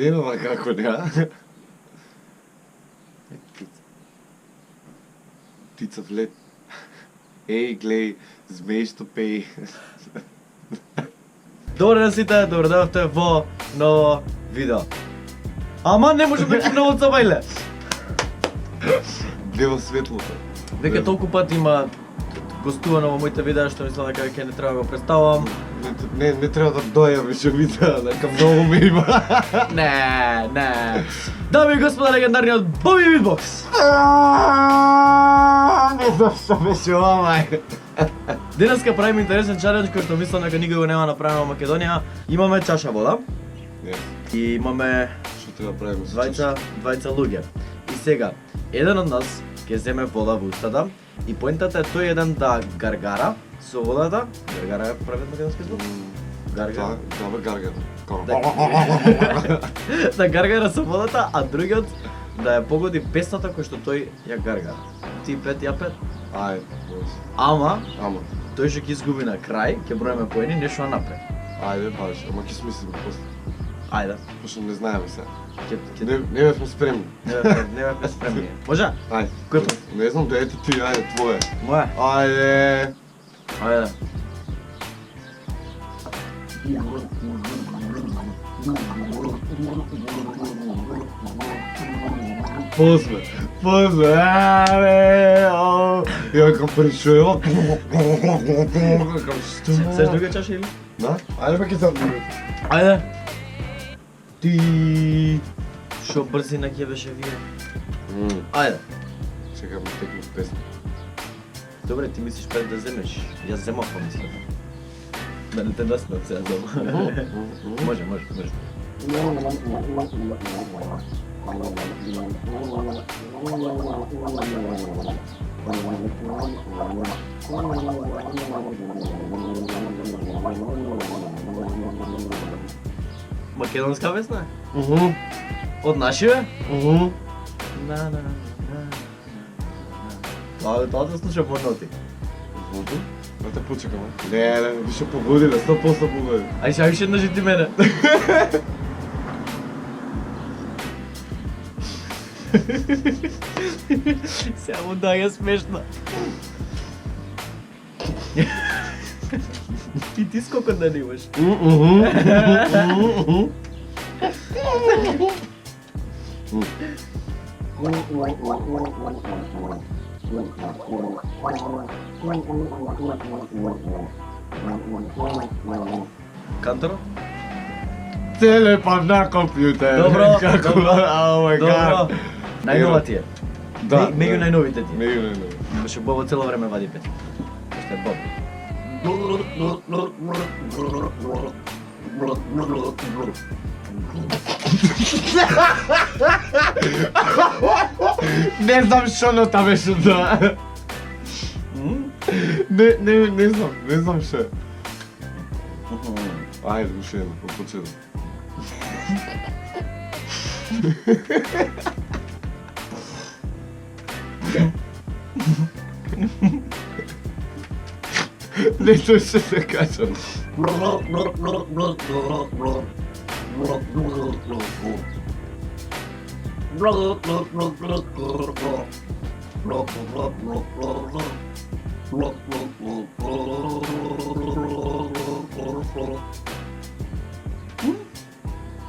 се, ама како не? Птица в лед. Ей, глеј, змеј што пеи. Добро ден сите, добро дојдовте во ново видео. Ама не може да ново цабајле. Глеј во светлото. Веќе толку пат има гостувано во моите видеа што мислам дека ќе не треба да го представам. Не треба да дојам више видеа, дека многу ме има. Не. Дами и господа, легендарниот Боби Битбокс. Не знам што беше ова. Денеска правиме интересен чалендж кој што мислам дека никој го нема направено во Македонија. Имаме чаша вода и имаме Што треба да правиме? двајца луѓе. И сега, еден од нас ќе земе вода во устата и поентата е тој еден да гаргара со водата. Гаргара е правилен македонски звук? Гаргара. Да, гаргара. Да гаргара со водата, а другиот да ја погоди песната кој што тој ја гаргара. Ти пет, ја пет. Ајде, Ама, ама. тој што ќе изгуби на крај, ќе броиме поени, нешто напред. Ајде, баш, ама ќе смислиме после. Ајде. Пошто не знаеме сега. Не Не бевме спремни. бевме спремни. Може? Ајде. Кој пат? Не знам, да ете ти, ајде, твое. Моја. Ајде. Ајде. Позме, ајде. Ја кам пришуева. Сеш друга чаша или? Да? Ајде па ќе сам. Ајде. Ти шо брзина ќе беше вие. Ајде. Чекам да текне песна. Добре, ти мислиш пред да земеш. Јас земав па мислам. Да не те наснат сега зема. Може. Македонска песна? Од нашиве? Тоа да слушам од ноти. Да те почекаме. Не, више погодиле, 100% погодиле. Ај ша више еднаш и ти мене. Сега му даја смешно. И ти скоко да не имаш? Канторо? Телепав на компјутер. Добро. О мај гад. Најнова ти е. Да. Меѓу најновите ти. Меѓу најновите. Имаше Бобо цело време вади песни. Што е Боб. Не знам што нота беше тоа. Не знам што. Ајде, уште едно, по почеток. Не тоа што се кажам.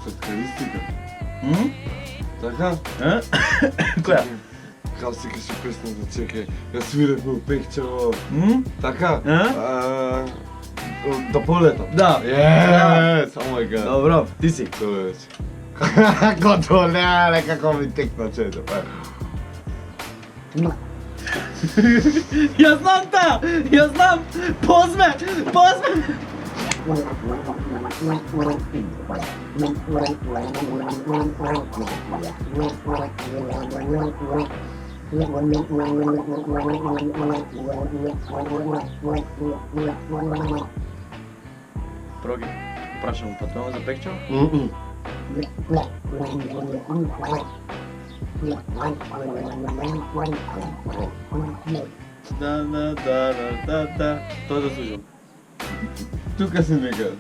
Сладкаристика. Така? Која? Како си кажи песната, чекај. Ја свиревме у Пекчево. Така? Да полетам. Да. Yes, oh my god. Добро, ти си. Тоа вече. Готово, не, како ми текна чето, па. Ја знам та! Ја знам! Позме! Проги, прашам, патуваме за Пекчево? Да. Тоа да слушам. Тука си некаде.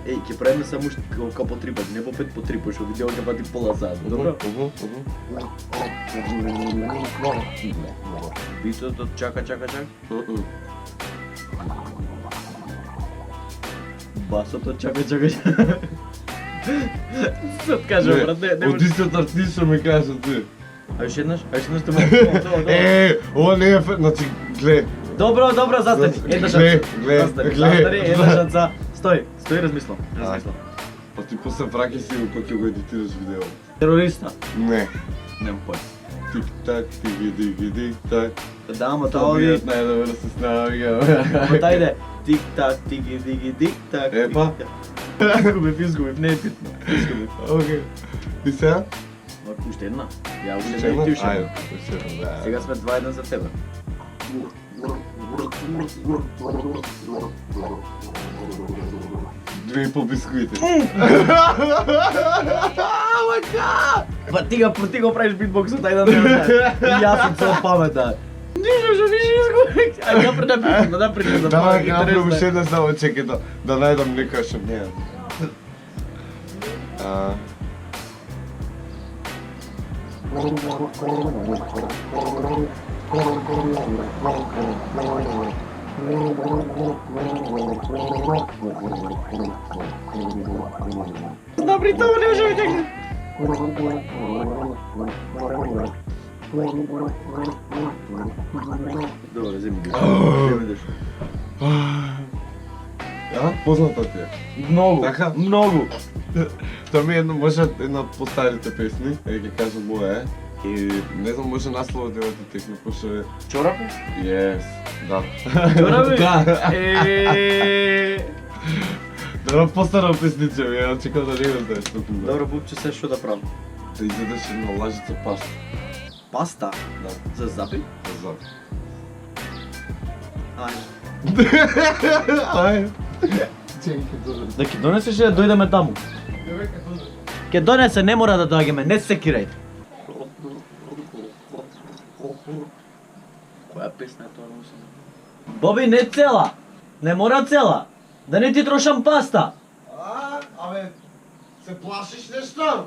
Еј, ќе правиме само како по 3 пати, не по 5 по 3, пошто видео ќе пати пола заедно, добро? Битото, чака. Басото, чака. Се откажам, брат, не Од истиот артист што ми кажа ти. А еш еднаш те Ова не е, значи, глед. Добро, застани. Една шанса. Глед. Застани, една шанса. Стој, размислам. Па ти после враќај си го кога ќе го едитираш видео. Терориста. Не. Нема пој. Тик-так, тик-так. Да, ама тоа ови. Најдобро се снага. Ама тајде. Тик-так, тик-так. Епа. Изгубив, не е битно. Изгубив. Окей. И сега? Уште една. Ја уште една и ти уште една. Ајде. Сега сме 2-1 за тебе. Две и пол бисквити. Па ти го правиш битбоксот, ајде да не знаеш. И јас сум со памета. Ништо изгубих. Ајде да причам за Давај пак ќе направим уште интересно. една само чекај да најдам некоја што не е. Добри, тоа не може да тегне. Добре, земи диш. Познато ти е. Многу, Така? многу. Тоа ми е може една од постарите песни, ќе кажам моја е. И не знам, може насловот да ти текне, пошто е... Чорапи? Yes, да. Чорапи? Да. Добро, постара песниче, ја очекав да не го знаеш толку добро. добро, пупче, се што да правам? Да изедеш една лажица паста. Паста? Да, За запи? за. Ајде. Ај. Чекај, добро. Да ќе донесеш и да дојдеме таму? Ќе донесе, не мора да доаѓаме, не се кирајте. Која песна е тоа? Боби, не цела! Не мора цела! Да не ти трошам паста! Абе, се плашиш нешто?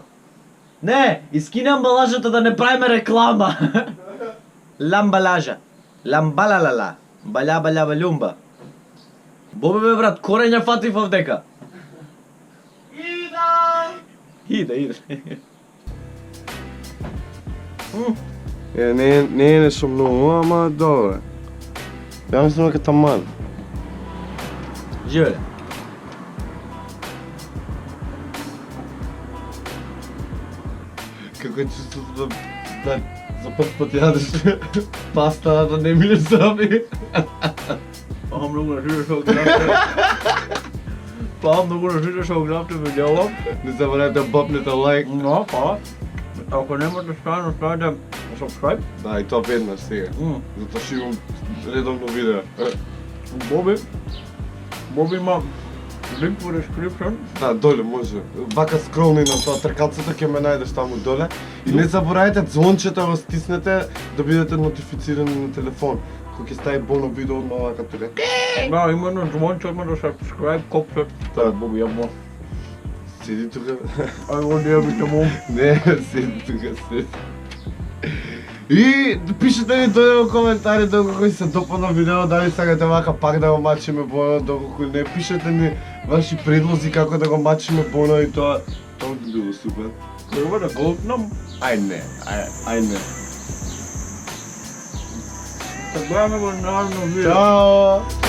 Не, искини амбалажата да не правиме реклама. Ламбалажа. Ламбалалала. Баля-баля-балюмба. Боби бе брат, корења фатив овдека. Иде. Не е нешто многу, ама добро. Ја мислам дека таман. Живеле. Како е чувството да за прв пат јадеш паста, да не милеш заби? Па многу не слушаш овој графте. Па многу не слушаш овој графте видео. Не забравяйте да бапнете лайк. Но, па. Ако немате ставено, ставите subscribe. Да, и тоа веднаш сега. Затоа што имам редовно видео. Боби има линк во description. Да, доле може. Вака скролни на тоа тркалцето ќе ме најдеш таму доле. И не заборавајте звончето го стиснете да бидете нотифицирани на телефон. Кога ќе стави Боно видео одма вака тука. Да, има едно звонче, одма да subscribe, копче. Да. Боби, јамо. Седи тука. Ај го не бите му. Не, седи тука, седи. И пишете ни доле во коментари доколку ви се допадна видео, дали сакате вака пак да го мачиме Боно, доколку не, пишете ни ваши предлози како да го мачиме Боно и тоа би било супер. Треба да голтнам. Ај не. Да гледаме го наравно видео. Чао!